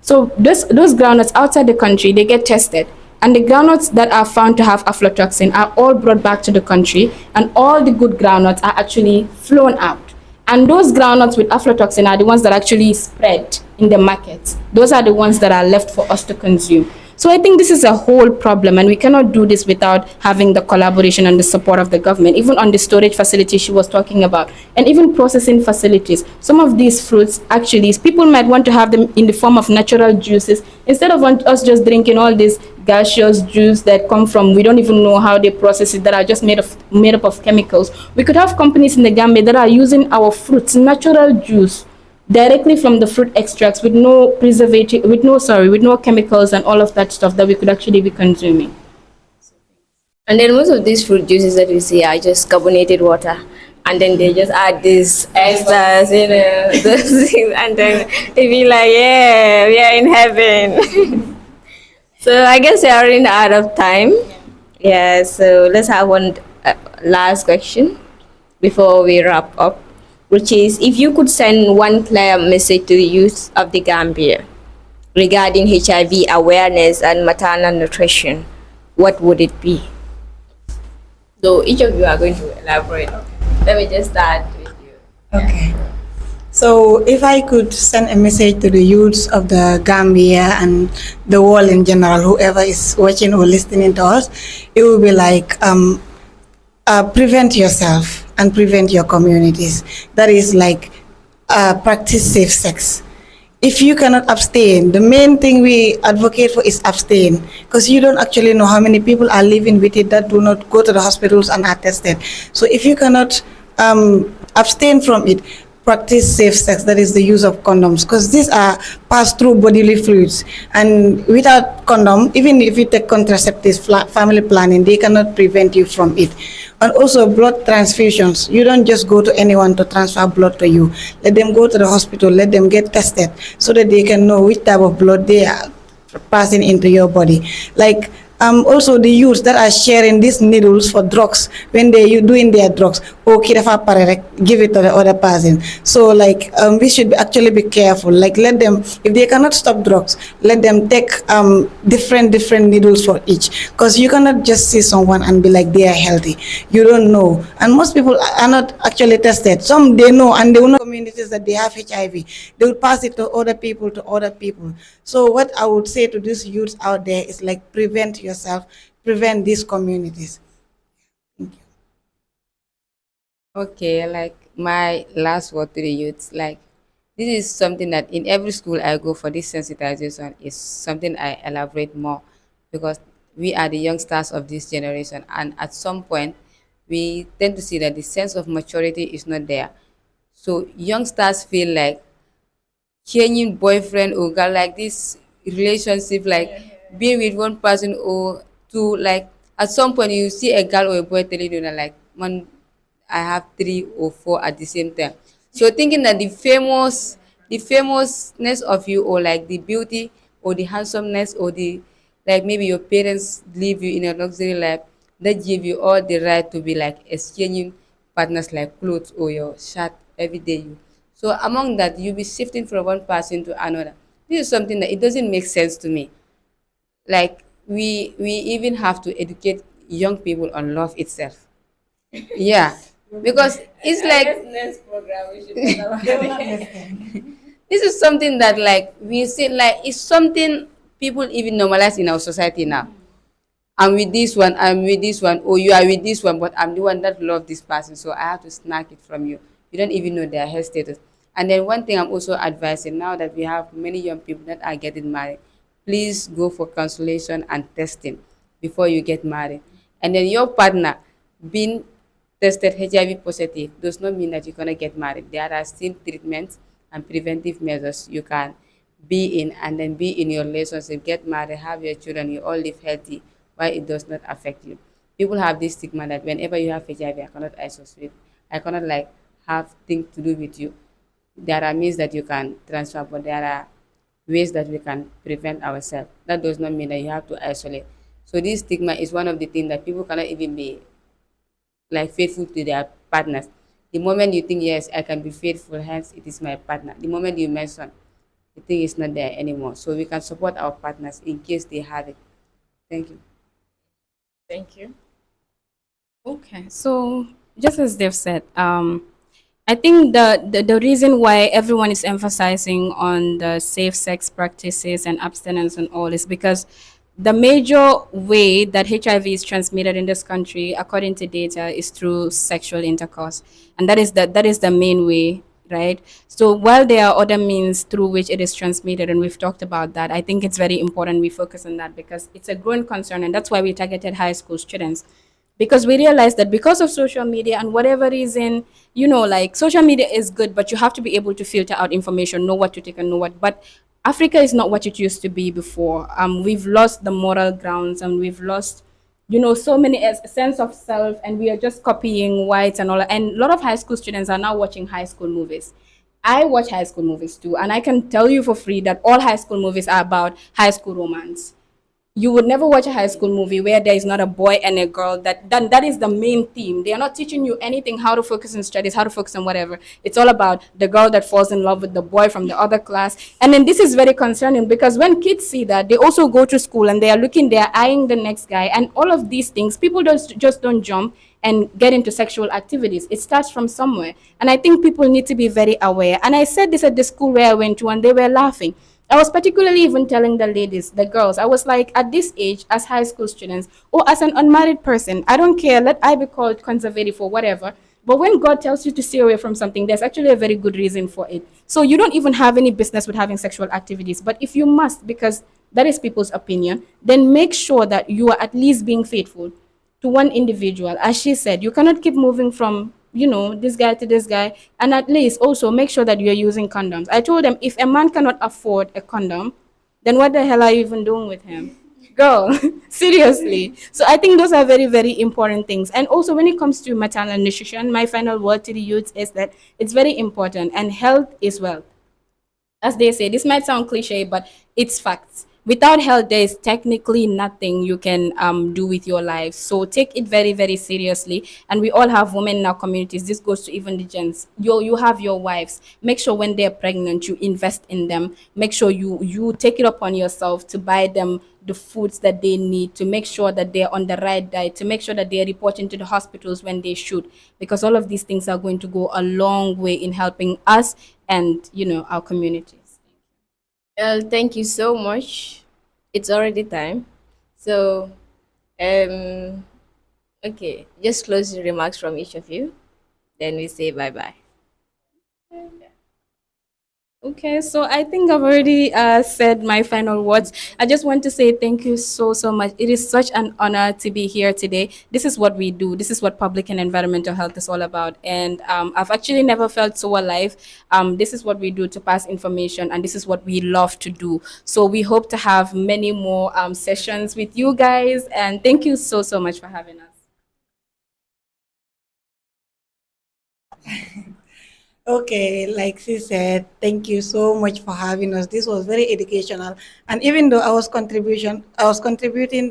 So those groundnuts outside the country, they get tested. And the groundnuts that are found to have aflatoxin are all brought back to the country, and all the good groundnuts are actually flown out. And those groundnuts with aflatoxin are the ones that actually spread in the markets. Those are the ones that are left for us to consume. So I think this is a whole problem, and we cannot do this without having the collaboration and the support of the government, even on the storage facility she was talking about, and even processing facilities. Some of these fruits, actually, people might want to have them in the form of natural juices instead of us just drinking all this gaseous juice that come from, we don't even know how they process it, that are just made up of chemicals. We could have companies in the Gambia that are using our fruits, natural juice, directly from the fruit extracts, with no preservative, with no chemicals and all of that stuff that we could actually be consuming. And then most of these fruit juices that we see are just carbonated water. And then they just add these extras, those things, and then they be like, yeah, we are in heaven. So I guess we are running out of time. Yeah, so let's have one last question before we wrap up, which is if you could send one clear message to the youth of the Gambia regarding HIV awareness and maternal nutrition, what would it be? So each of you are going to elaborate. Let me just start with you. Okay. So, if I could send a message to the youths of the Gambia and the world in general, whoever is watching or listening to us, it would be like prevent yourself and prevent your communities. That is like practice safe sex. If you cannot abstain, the main thing we advocate for is abstain, because you don't actually know how many people are living with it that do not go to the hospitals and are tested. So if you cannot abstain from it, practice safe sex, that is the use of condoms, because these are passed through bodily fluids, and without condom, even if you take contraceptives, family planning, they cannot prevent you from it. And also blood transfusions, you don't just go to anyone to transfer blood to you. Let them go to the hospital, let them get tested so that they can know which type of blood they are passing into your body. Like also the youths that are sharing these needles for drugs when they doing their drugs, okay, give it to the other person. So like we should actually be careful. Like let them, if they cannot stop drugs, let them take different needles for each, because you cannot just see someone and be like they are healthy. You don't know, and most people are not actually tested. Some they know, and they will know communities that they have HIV. They will pass it to other people, So what I would say to these youths out there is like prevent yourself, prevent these communities. Okay, like my last word to the youths, like this is something that in every school I go for, this sensitization is something I elaborate more, because we are the youngsters of this generation, and at some point we tend to see that the sense of maturity is not there. So youngsters feel like changing boyfriend or girl, like this relationship, like being with one person or two, like At some point, you see a girl or a boy telling you that, like, man, I have three or four at the same time. So thinking that the famousness of you, or like the beauty or the handsomeness, or the, like, maybe your parents leave you in a luxury life, that give you all the right to be like exchanging partners like clothes or your shirt every day. So among that, you'll be shifting from one person to another. This is something that it doesn't make sense to me. Like, we even have to educate young people on love itself. Yeah, because it's like Next program we should talk about They will not it. listen. this is something that, like, we see, like, it's something people even normalize in our society now. I'm with this one, I'm with this one, oh, you are with this one, but I'm the one that love this person, so I have to snag it from you. You don't even know their health status. And then one thing I'm also advising now that we have many young people that are getting married, please go for consultation and testing before you get married. And then your partner being tested HIV positive does not mean that you're gonna get married. There are still treatments and preventive measures you can be in, and then be in your relationship, get married, have your children, you all live healthy, why it does not affect you. People have this stigma that whenever you have HIV, I cannot associate, I cannot like have things to do with you. There are means that you can transfer, but there are ways that we can prevent ourselves. That does not mean that you have to isolate. So this stigma is one of the things that people cannot even be like faithful to their partners. The moment you think, yes, I can be faithful, hence it is my partner. The moment you mention, the thing is not there anymore. So we can support our partners in case they have it. Thank you. Thank you. Okay, so just as they've said, I think the reason why everyone is emphasizing on the safe sex practices and abstinence and all is because the major way that HIV is transmitted in this country, according to data, is through sexual intercourse, and that is the main way, right? So while there are other means through which it is transmitted, and we've talked about that, I think it's very important we focus on that because it's a growing concern, and that's why we targeted high school students because we realized that because of social media and whatever reason, like social media is good, but you have to be able to filter out information, know what to take and know what. But Africa is not what it used to be before. We've lost the moral grounds and we've lost, so many sense of self, and we are just copying whites and all. And a lot of high school students are now watching high school movies. I watch high school movies too, and I can tell you for free that all high school movies are about high school romance. You would never watch a high school movie where there is not a boy and a girl. That is the main theme. They are not teaching you anything, how to focus on studies, how to focus on whatever. It's all about the girl that falls in love with the boy from the other class. And then this is very concerning because when kids see that, they also go to school and they are looking, they are eyeing the next guy, and all of these things. People just don't jump and get into sexual activities. It starts from somewhere, and I think people need to be very aware. And I said this at the school where I went to, and they were laughing. I was particularly even telling the ladies, the girls, I was like, at this age, as high school students or as an unmarried person, I don't care, let I be called conservative or whatever. But when God tells you to stay away from something, there's actually a very good reason for it. So you don't even have any business with having sexual activities. But if you must, because that is people's opinion, then make sure that you are at least being faithful to one individual. As she said, you cannot keep moving from, this guy to this guy. And at least also make sure that you're using condoms. I told them, if a man cannot afford a condom, then what the hell are you even doing with him? Girl, seriously. So I think those are very, very important things. And also when it comes to maternal nutrition, my final word to the youth is that it's very important, and health is wealth. As they say, this might sound cliche, but it's facts. Without health, there is technically nothing you can do with your life. So take it very, very seriously. And we all have women in our communities. This goes to even the gents. You have your wives. Make sure when they're pregnant, you invest in them. Make sure you take it upon yourself to buy them the foods that they need, to make sure that they're on the right diet, to make sure that they're reporting to the hospitals when they should, because all of these things are going to go a long way in helping us and our communities. Well, thank you so much. It's already time. So, um, okay, just closing remarks from each of you. Then we say bye bye. Okay, so I think I've already said my final words. I just want to say thank you so much. It is such an honor to be here today. This is what we do. This is what public and environmental health is all about. And I've actually never felt so alive. This is what we do to pass information, and this is what we love to do. So we hope to have many more sessions with you guys. And thank you so much for having us. Okay, like she said, thank you so much for having us. This was very educational, and even though I was contributing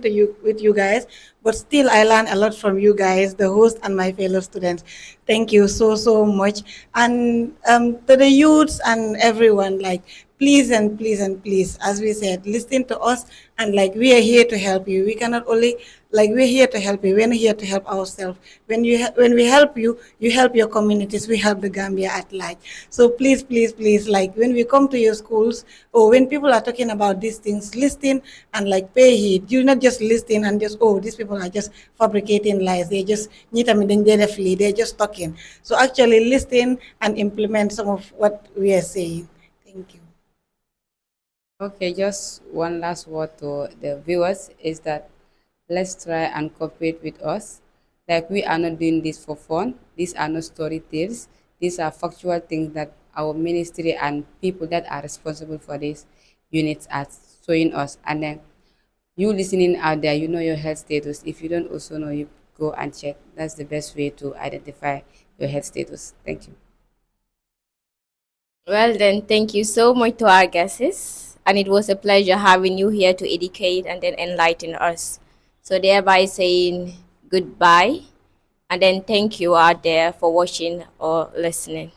to you with you guys, but still I learned a lot from you guys, the host and my fellow students. Thank you so much, and to the youths and everyone, like please and please and please, as we said, listen to us, and like we are here to help you. We cannot only like we're here to help you. We're not here to help ourselves. When we help you, you help your communities. We help the Gambia at large. So please, like when we come to your schools or when people are talking about these things, listen and like pay heed. You not just listen and just these people are just fabricating lies. They just they're just talking. So actually listen and implement some of what we are saying. Thank you. Okay, just one last word to the viewers is that let's try and cooperate with us. Like we are not doing this for fun. These are not story tales. These are factual things that our ministry and people that are responsible for these units are showing us. And then you listening out there, you know your health status. If you don't also know, you go and check. That's the best way to identify your health status. Thank you. Well, then, thank you so much to our guests. And it was a pleasure having you here to educate and then enlighten us. So, thereby saying goodbye. And then, thank you out there for watching or listening.